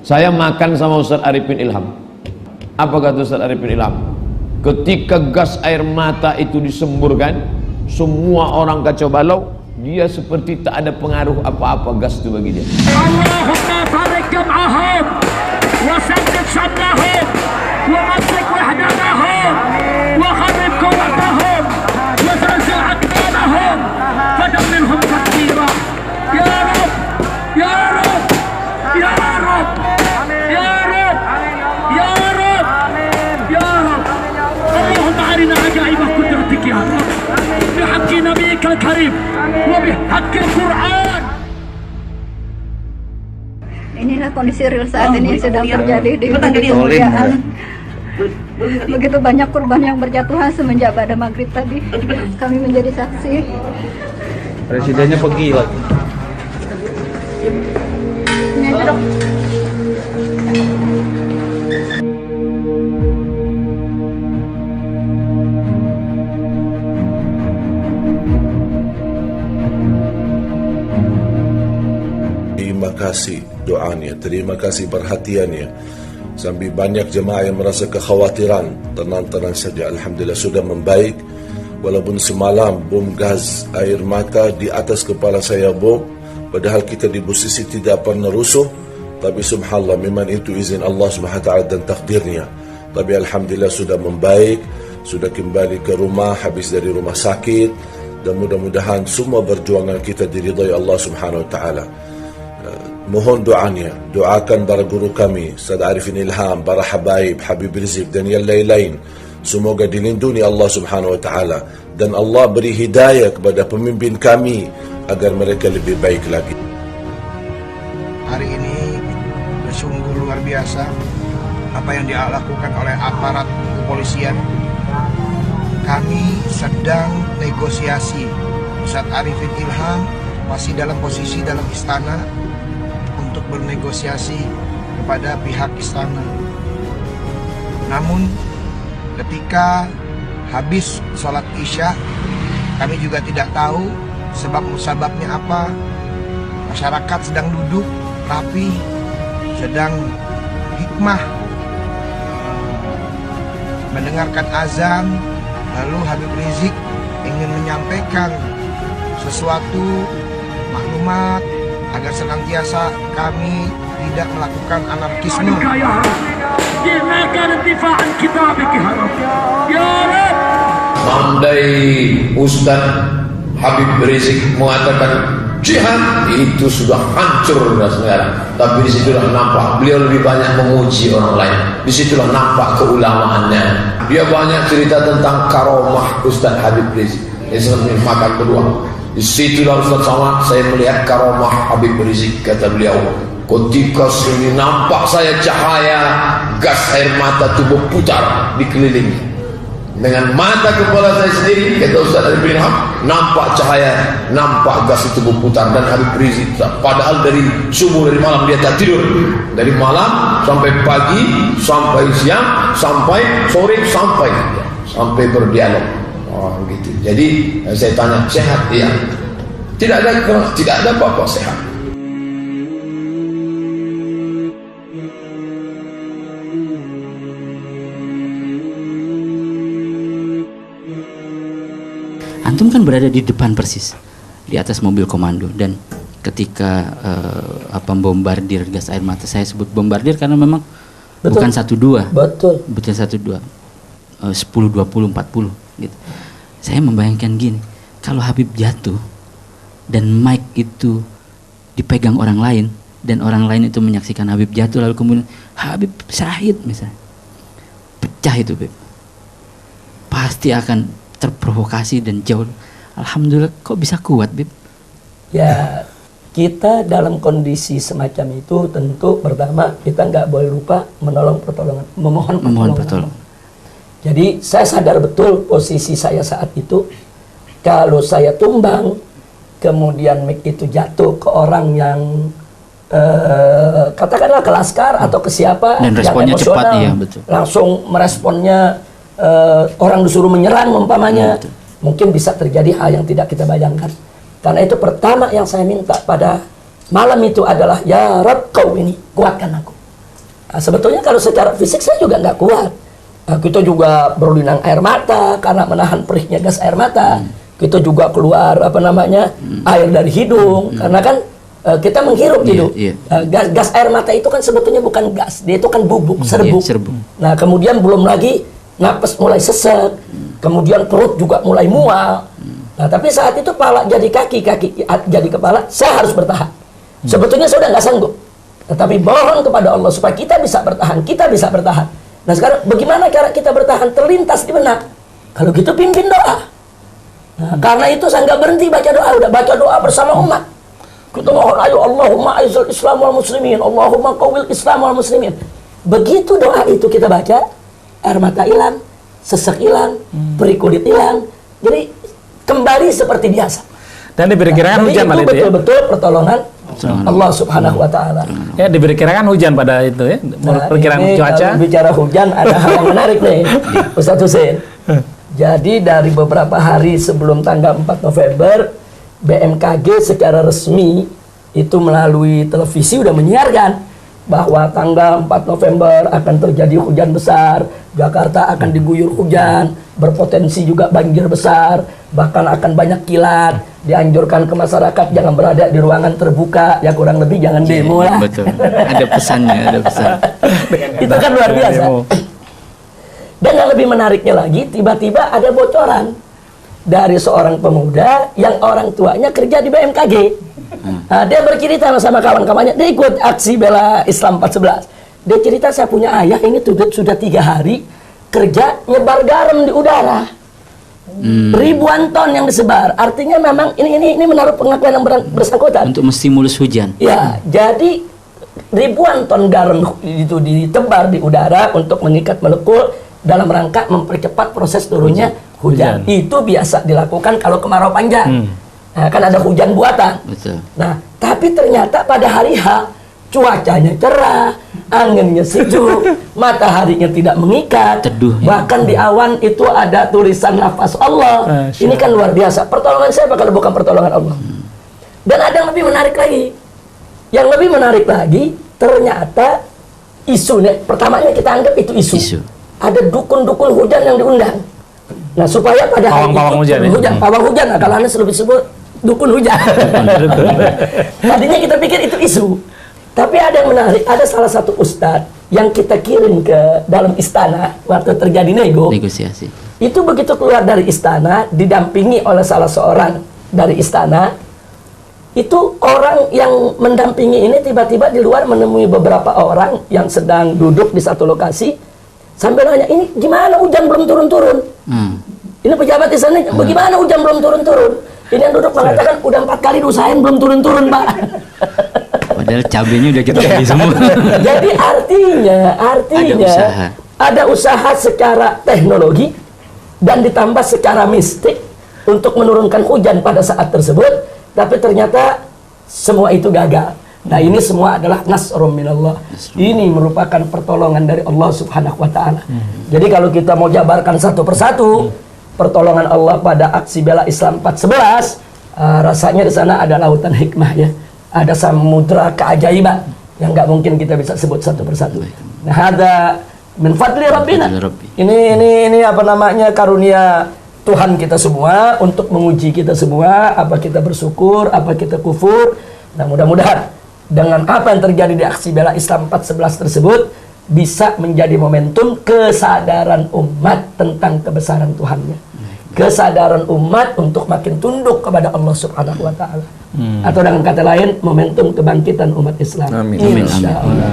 Saya makan sama Ustaz Arifin Ilham. Apa kata Ustaz Arifin Ilham? Ketika gas air mata itu disemburkan, semua orang kacau balau, dia seperti tak ada pengaruh apa-apa gas itu bagi dia. Allahumma barik jam'ahum wa saddid shamlahum wa masrik wahdanahum wa kharib quwwatahum wa zalzil aqdamahum fadammirhum tadmira. Ya Rabb, ya Rabb, ya Rabb, ya Rabb, ya Rabb, ya Rabb. Allahumma arina ajaibah qudratik ya Rabb bihaqqi nabiyyika al-karim wa bihaqqi al-Qur'an. Inilah kondisi real saat ini yang sedang terjadi di Kemuliaan. Begitu banyak korban yang berjatuhan semenjak pada maghrib tadi. Kami menjadi saksi. Presidennya pergi lagi. Ini aja dok. Terima kasih doanya, terima kasih perhatiannya. Sampai banyak jemaah yang merasa kekhawatiran, tenang-tenang saja. Alhamdulillah sudah membaik. Walaupun semalam bom gas air mata di atas kepala saya bom, padahal kita di posisi tidak pernah rusuh, tapi subhanallah memang itu izin Allah SWT dan takdirnya. Tapi alhamdulillah sudah membaik, sudah kembali ke rumah habis dari rumah sakit, dan mudah-mudahan semua perjuangan kita diridhai Allah SWT. Mohon doanya, doakan para guru kami, Ustaz Arifin Ilham, para habaib, Habib Rizik dan yang lain-lain. Semoga dilindungi Allah Subhanahu wa taala dan Allah beri hidayah kepada pemimpin kami agar mereka lebih baik lagi. Hari ini sungguh luar biasa apa yang dilakukan oleh aparat kepolisian. Kami sedang negosiasi. Ustaz Arifin Ilham masih dalam posisi dalam istana untuk bernegosiasi kepada pihak istana. Namun ketika habis sholat isya, kami juga tidak tahu sebab-musababnya apa. Masyarakat sedang duduk tapi sedang hikmah mendengarkan azan. Lalu Habib Rizik ingin menyampaikan sesuatu maklumat agar senantiasa kami tidak melakukan anarkisme. Andai Ustaz Habib Rizik mengatakan jihad, itu sudah hancur sekarang. Tapi disitulah nampak beliau lebih banyak memuji orang lain. Disitulah nampak keulamaannya. Dia banyak cerita tentang karomah Ustaz Habib Rizik. Ini makan kedua. Di situlah Ustaz Somad saya melihat karomah Habib Rizik. Kata beliau, ketika sini nampak saya cahaya gas air mata tubuh putar dikelilingi. Dengan mata kepala saya sendiri, kata Ustaz Arifin Ilham, nampak cahaya, nampak gas itu berputar. Dan Habib Rizik, padahal dari subuh, dari malam dia tak tidur. Dari malam sampai pagi, sampai siang, sampai sore, sampai berdialog. Oh gitu. Jadi saya tanya, sehat? Iya. Tidak ada apa-apa, sehat. Antum kan berada di depan persis, di atas mobil komando, dan ketika bombardir gas air mata, saya sebut bombardir karena memang betul. Bukan 1-2, betul 1-2, 10, 20, 40 gitu. Saya membayangkan gini, kalau Habib jatuh dan mic itu dipegang orang lain dan orang lain itu menyaksikan Habib jatuh, lalu kemudian Habib syahid misalnya, pecah itu Beb, pasti akan terprovokasi dan jauh. Alhamdulillah kok bisa kuat Beb? Ya kita dalam kondisi semacam itu tentu pertama kita nggak boleh lupa menolong pertolongan, memohon pertolongan. Jadi saya sadar betul posisi saya saat itu. Kalau saya tumbang, kemudian mic itu jatuh ke orang yang katakanlah ke laskar atau ke siapa dan responnya yang cepat, iya betul. Langsung meresponnya orang disuruh menyerang umpamanya, mungkin bisa terjadi hal yang tidak kita bayangkan. Karena itu pertama yang saya minta pada malam itu adalah, ya Rabb, kau ini kuatkan aku. Nah, sebetulnya kalau secara fisik saya juga nggak kuat. Nah, kita juga berlinang air mata karena menahan perihnya gas air mata. Kita juga keluar air dari hidung karena kan kita menghirup hidup. Gas air mata itu kan sebetulnya bukan gas, dia itu kan bubuk, serbuk. Nah, kemudian belum lagi napas mulai sesek, kemudian perut juga mulai mual. Nah, tapi saat itu pala jadi kaki, kaki jadi kepala, saya harus bertahan. Sebetulnya saya udah nggak sanggup. Tetapi mohon kepada Allah supaya kita bisa bertahan, kita bisa bertahan. Nah, sekarang bagaimana cara kita bertahan? Terlintas di benak. Kalau gitu pimpin doa. Nah, karena itu saya nggak berhenti baca doa, udah baca doa bersama umat. Kita mohon, ayo Allahumma aizal Islam wal muslimin, Allahumma qawwil Islam wal muslimin. Begitu doa itu kita baca, air mata hilang, sesek hilang, perih kulit hilang. Jadi kembali seperti biasa. Dan diperkirakan hujan pada itu ya? Betul-betul pertolongan Allah subhanahu wa ta'ala. Ya, diperkirakan hujan pada itu ya? Perkiraan cuaca? Kalau bicara hujan, ada hal yang menarik nih, Ustaz Hussein. Jadi dari beberapa hari sebelum tanggal 4 November, BMKG secara resmi itu melalui televisi udah menyiarkan bahwa tanggal 4 November akan terjadi hujan besar, Jakarta akan diguyur hujan, berpotensi juga banjir besar, bahkan akan banyak kilat, dianjurkan ke masyarakat jangan berada di ruangan terbuka, ya kurang lebih jangan demo lah. Betul, ada pesannya, ada pesan. Itu kan luar biasa. Dan yang lebih menariknya lagi, tiba-tiba ada bocoran dari seorang pemuda yang orang tuanya kerja di BMKG. Nah, dia bercerita sama kawan-kawannya, dia ikut aksi bela Islam 411. Dia cerita, saya punya ayah ini sudah 3 hari kerja nyebar garam di udara. Ribuan ton yang disebar. Artinya memang ini menaruh pengakuan yang bersangkutan. Untuk menstimulus hujan. Ya, jadi ribuan ton garam itu ditebar di udara untuk mengikat molekul dalam rangka mempercepat proses turunnya hujan. Itu biasa dilakukan kalau kemarau panjang. Nah, kan ada hujan buatan. Betul. Nah, tapi ternyata pada hari H cuacanya cerah, anginnya sejuk, mataharinya tidak mengikat, teduh, bahkan di awan itu ada tulisan nafas Allah. Ini kan luar biasa. Pertolongan siapa kalau bukan pertolongan Allah? Dan ada yang lebih menarik lagi. Yang lebih menarik lagi, ternyata isunya, pertamanya kita anggap itu isu. Ada dukun-dukun hujan yang diundang. Nah, supaya pada hari pawang hujan, nah, kalau Anda lebih sebut dukun hujan. Tadinya kita pikir itu isu. Tapi ada yang menarik, ada salah satu ustadz yang kita kirim ke dalam istana waktu terjadi negosiasi. Itu begitu keluar dari istana, didampingi oleh salah seorang dari istana, itu orang yang mendampingi ini tiba-tiba di luar menemui beberapa orang yang sedang duduk di satu lokasi, sambil nanya, ini gimana hujan belum turun-turun? Ini pejabat di sana, bagaimana hujan belum turun-turun? Ini yang duduk mengatakan, udah 4 kali diusahain belum turun-turun, Pak. Padahal cabenya udah kita beli semua. Jadi artinya ada usaha secara teknologi dan ditambah secara mistik untuk menurunkan hujan pada saat tersebut, tapi ternyata semua itu gagal. Nah, ini semua adalah nasrum minallah. Ini merupakan pertolongan dari Allah Subhanahu wa taala. Jadi kalau kita mau jabarkan satu persatu pertolongan Allah pada aksi bela Islam 411, rasanya di sana ada lautan hikmah ya. Ada samudra keajaiban yang nggak mungkin kita bisa sebut satu persatu. Nah, ada min fadli rabbina. Ini apa namanya, karunia Tuhan kita semua untuk menguji kita semua, apa kita bersyukur, apa kita kufur. Nah, mudah-mudahan dengan apa yang terjadi di aksi bela Islam 411 tersebut bisa menjadi momentum kesadaran umat tentang kebesaran Tuhannya. Kesadaran umat untuk makin tunduk kepada Allah Subhanahu wa taala. Atau dengan kata lain, momentum kebangkitan umat Islam. Amin. Insya Allah.